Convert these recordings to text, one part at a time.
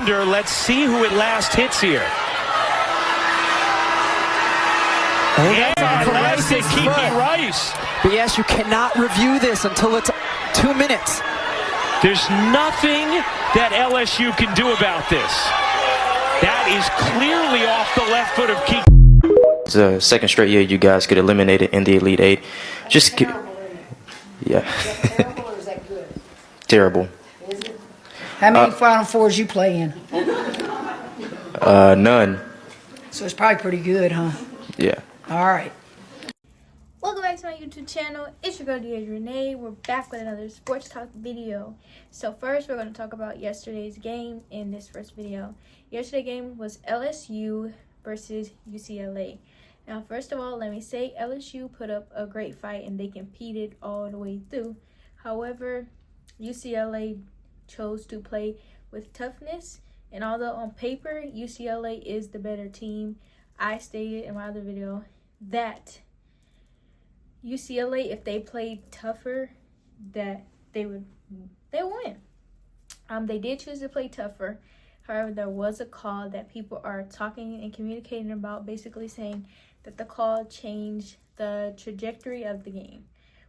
under. Let's see who at last hits here. And last hit Kiki Rice. But yes, you cannot review this until it's 2 minutes. There's nothing that LSU can do about this. That is clearly off the left foot of Kiki. It's the second straight year you guys get eliminated in the Elite Eight. Just yeah. Is that terrible or is that good? Terrible. Is it? How many Final Fours you play in? None. So it's probably pretty good, huh? Yeah. All right. Welcome back to my YouTube channel. It's your girl Deidre Renee. We're back with another sports talk video. So first we're going to talk about yesterday's game in this first video. Yesterday's game was LSU versus UCLA. Now first of all, let me say LSU put up a great fight and they competed all the way through. However, UCLA chose to play with toughness, and although on paper UCLA is the better team, I stated in my other video that UCLA, if they played tougher, that they would win. They did choose to play tougher. However, there was a call that people are talking and communicating about, basically saying that the call changed the trajectory of the game,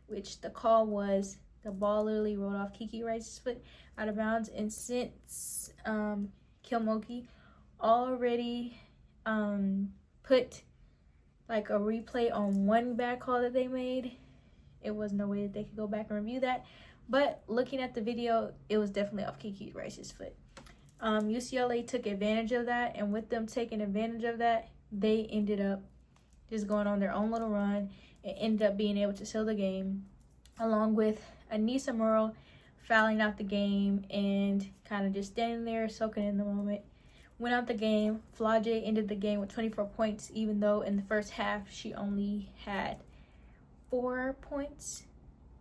which the call was the ball literally rolled off Kiki Rice's foot out of bounds, and since Kilmoki already put like a replay on one bad call that they made, it was no way that they could go back and review that. But looking at the video, it was definitely off Kiki Rice's foot. UCLA took advantage of that, and with them taking advantage of that, they ended up just going on their own little run and ended up being able to seal the game, along with Anissa Merle fouling out the game and kind of just standing there soaking in the moment. Went out the game. Flau'jae ended the game with 24 points, even though in the first half she only had 4 points.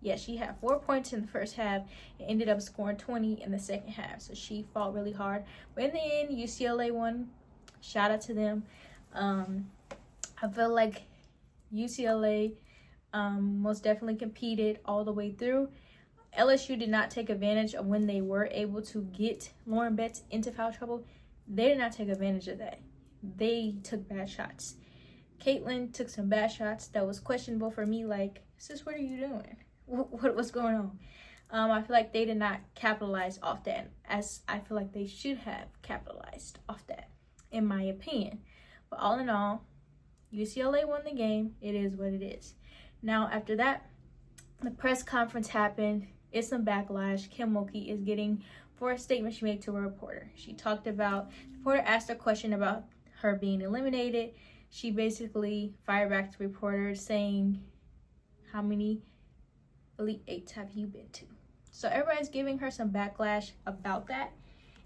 Yeah, she had 4 points in the first half and ended up scoring 20 in the second half. So she fought really hard. But in the end, UCLA won. Shout out to them. I feel like UCLA most definitely competed all the way through. LSU did not take advantage of when they were able to get Lauren Betts into foul trouble. They did not take advantage of that. They took bad shots. Caitlin took some bad shots that was questionable for me. Like, sis, what are you doing? What's going on? I feel like they did not capitalize off that, as I feel like they should have capitalized off that, in my opinion. But all in all, UCLA won the game. It is what it is. Now, after that, the press conference happened. It's some backlash. Kilmoki is getting for a statement she made to a reporter. She talked about, the reporter asked a question about her being eliminated. She basically fired back to the reporter saying, how many Elite Eights have you been to? So everybody's giving her some backlash about that.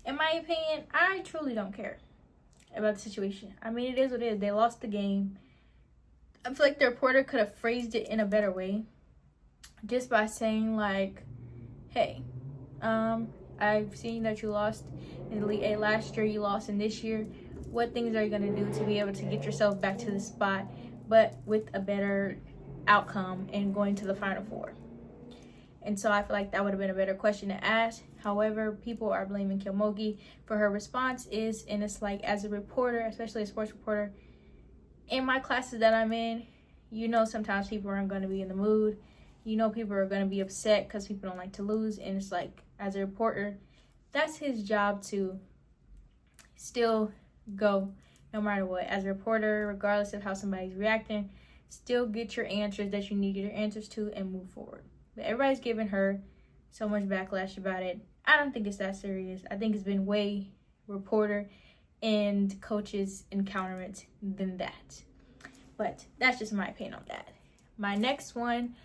In my opinion, I truly don't care about the situation. I mean, it is what it is. They lost the game. I feel like the reporter could have phrased it in a better way, just by saying like, hey, I've seen that you lost in the Elite Eight last year, you lost in this year. What things are you going to do to be able to get yourself back to the spot, but with a better outcome and going to the Final Four? And so I feel like that would have been a better question to ask. However, people are blaming Kilmoki for her response is, and it's like, as a reporter, especially a sports reporter, in my classes that I'm in, you know, sometimes people aren't going to be in the mood. You know, people are going to be upset because people don't like to lose. And it's like, as a reporter, that's his job to still go no matter what. As a reporter, regardless of how somebody's reacting, still get your answers that you need to get your answers to and move forward. But everybody's giving her so much backlash about it. I don't think it's that serious. I think it's been way reporter and coaches encounterment than that. But that's just my opinion on that. My next one,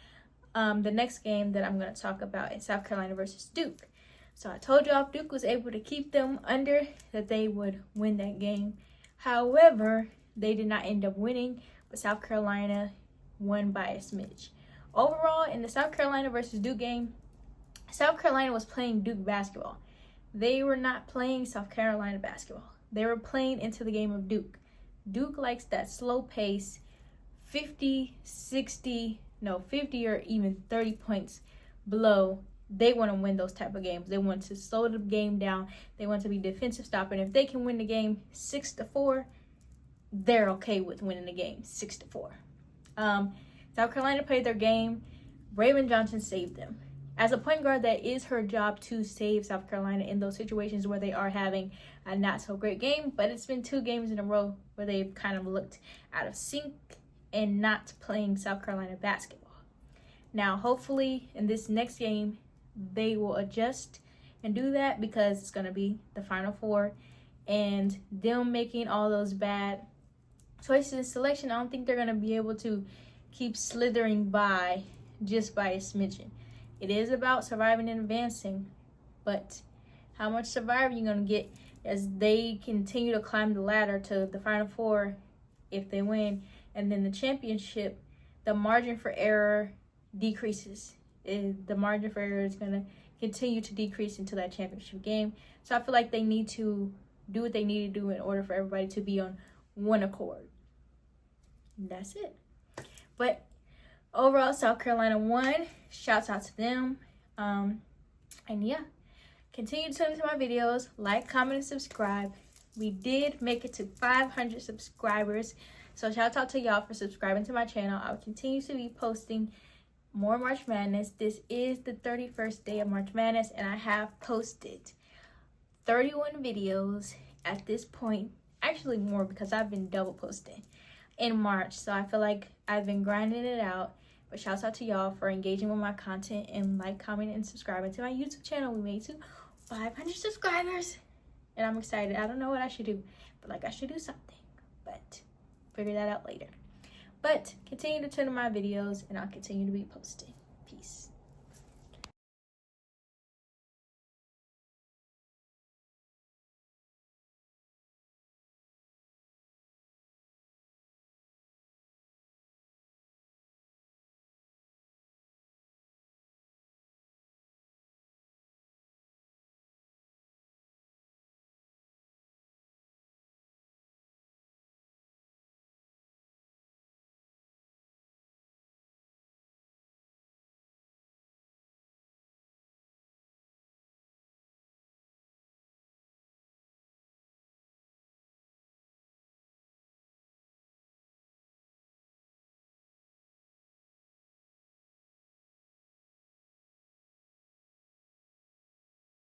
the next game that I'm going to talk about is South Carolina versus Duke. So I told y'all if Duke was able to keep them under, that they would win that game. However, they did not end up winning, but South Carolina won by a smidge. Overall, in the South Carolina versus Duke game, South Carolina was playing Duke basketball. They were not playing South Carolina basketball. They were playing into the game of Duke. Duke likes that slow pace, 50 or even 30 points below they want to win those type of games. They want to slow the game down. They want to be defensive stopper. And if they can win the game 6-4, they're okay with winning the game 6-4. South Carolina played their game. Raven Johnson saved them. As a point guard, that is her job to save South Carolina in those situations where they are having a not so great game. But it's been 2 games in a row where they've kind of looked out of sync and not playing South Carolina basketball. Now, hopefully in this next game, they will adjust and do that, because it's going to be the Final Four, and them making all those bad choices in selection, I don't think they're going to be able to keep slithering by just by a smidgen. It is about surviving and advancing, but how much surviving you're going to get as they continue to climb the ladder to the Final Four if they win, and then the championship, the margin for error decreases. The margin for error is going to continue to decrease into that championship game. So I feel like they need to do what they need to do in order for everybody to be on one accord. And that's it. But overall, South Carolina won. Shouts out to them. And yeah, continue to tune into my videos. Like, comment, and subscribe. We did make it to 500 subscribers. So shout out to y'all for subscribing to my channel. I'll continue to be posting more March Madness. This is the 31st day of March Madness, and I have posted 31 videos at this point. Actually more, because I've been double posting in March. So I feel like I've been grinding it out. But shouts out to y'all for engaging with my content, and like, comment, and subscribing to my YouTube channel. We made to 500 subscribers, and I'm excited. I don't know what I should do, but like, I should do something, but figure that out later. But continue to tune in my videos, and I'll continue to be posting.